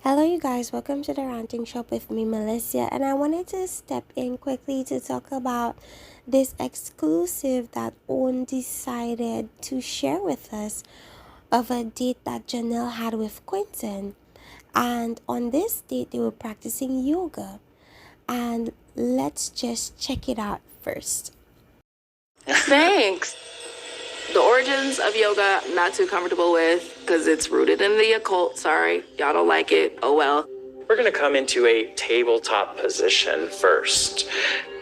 Hello, you guys. Welcome to the Ranting Shop with me, Melissa. And I wanted to step in quickly to talk about this exclusive that Own decided to share with us of a date that Janelle had with Quentin. And on this date, they were practicing yoga. And let's just check it out first. Thanks. The origins of yoga, not too comfortable with because it's rooted in the occult. Sorry, y'all don't like it. Oh well. We're going to come into a tabletop position first.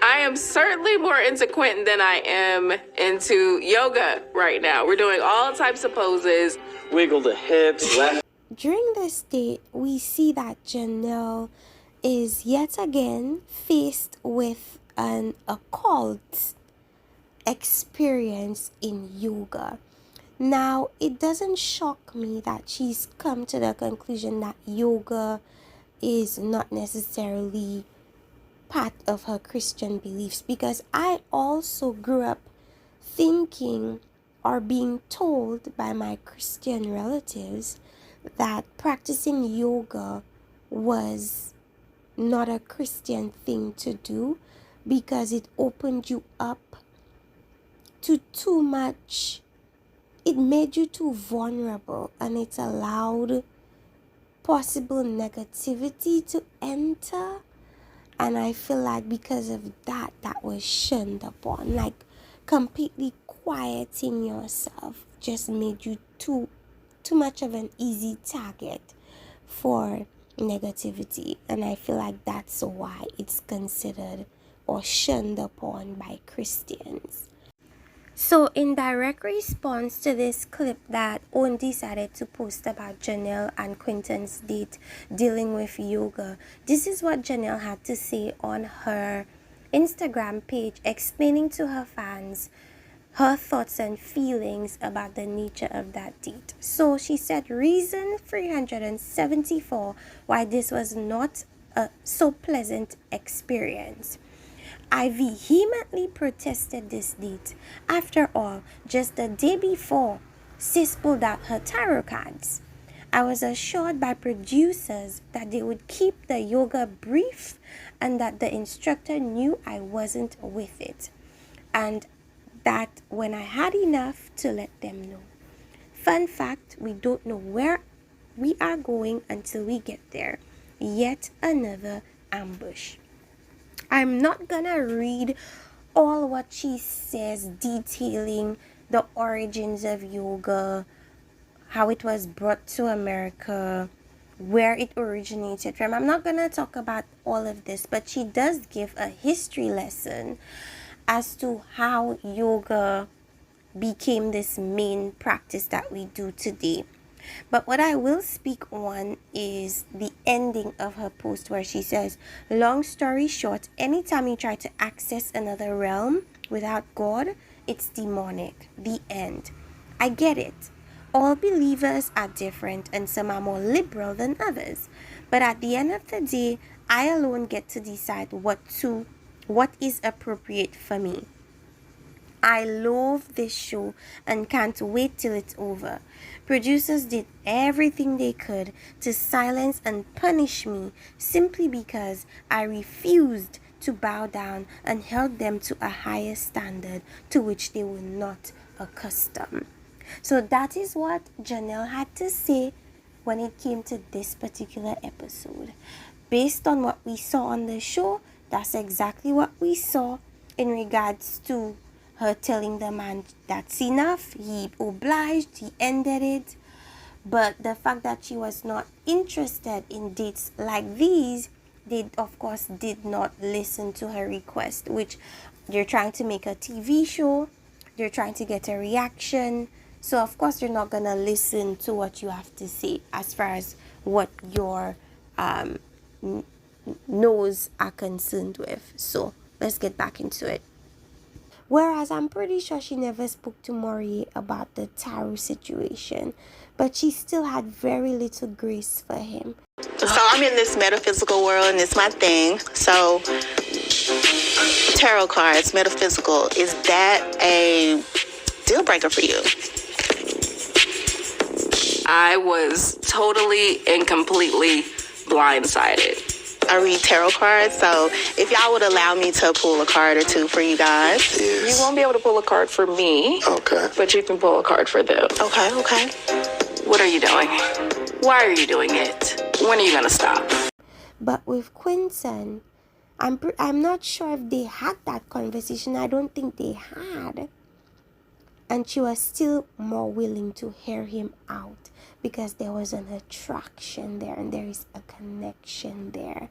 I am certainly more into Quentin than I am into yoga right now. We're doing all types of poses. Wiggle the hips, left. During this date, we see that Janelle is yet again faced with an occult experience in yoga. Now, it doesn't shock me that she's come to the conclusion that yoga is not necessarily part of her Christian beliefs, because I also grew up thinking or being told by my Christian relatives that practicing yoga was not a Christian thing to do because it opened you up to too much. It made you too vulnerable, and it allowed possible negativity to enter. And I feel like because of that, that was shunned upon. Like completely quieting yourself just made you too much of an easy target for negativity. And I feel like that's why it's considered or shunned upon by Christians. So in direct response to this clip that Owen decided to post about Janelle and Quentin's date dealing with yoga, this is what Janelle had to say on her Instagram page, explaining to her fans her thoughts and feelings about the nature of that date. So she said, reason 374 why this was not a so pleasant experience. I vehemently protested this date. After all, just the day before, Sis pulled out her tarot cards. I was assured by producers that they would keep the yoga brief and that the instructor knew I wasn't with it, and that when I had enough to let them know. Fun fact, we don't know where we are going until we get there. Yet another ambush. I'm not gonna read all what she says detailing the origins of yoga, how it was brought to America, where it originated from. I'm not gonna talk about all of this, but she does give a history lesson as to how yoga became this main practice that we do today. But what I will speak on is the ending of her post, where she says, long story short, anytime you try to access another realm without God, it's demonic. The end. I get it. All believers are different and some are more liberal than others. But at the end of the day, I alone get to decide what is appropriate for me. I love this show and can't wait till it's over. Producers did everything they could to silence and punish me simply because I refused to bow down and held them to a higher standard to which they were not accustomed. So that is what Janelle had to say when it came to this particular episode. Based on what we saw on the show, that's exactly what we saw in regards to her telling the man that's enough. He obliged, he ended it. But the fact that she was not interested in dates like these, they of course did not listen to her request, which they're trying to make a TV show, they're trying to get a reaction. So of course they're not gonna listen to what you have to say as far as what your nose are concerned with. So let's get back into it. Whereas I'm pretty sure she never spoke to Maury about the tarot situation, but she still had very little grace for him. So I'm in this metaphysical world and it's my thing. So tarot cards, metaphysical, is that a deal breaker for you? I was totally and completely blindsided. I read tarot cards, so if y'all would allow me to pull a card or two for you guys. You won't be able to pull a card for me. Okay. But you can pull a card for them. Okay, okay. What are you doing? Why are you doing it? When are you gonna stop? But with Quinton, I'm not sure if they had that conversation. I don't think they had. And she was still more willing to hear him out because there was an attraction there and there is a connection there.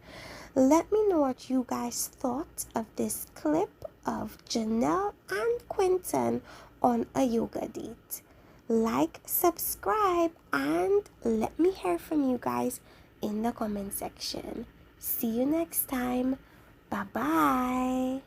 Let me know what you guys thought of this clip of Janelle and Quinton on a yoga date. Like, subscribe, and let me hear from you guys in the comment section. See you next time. Bye-bye.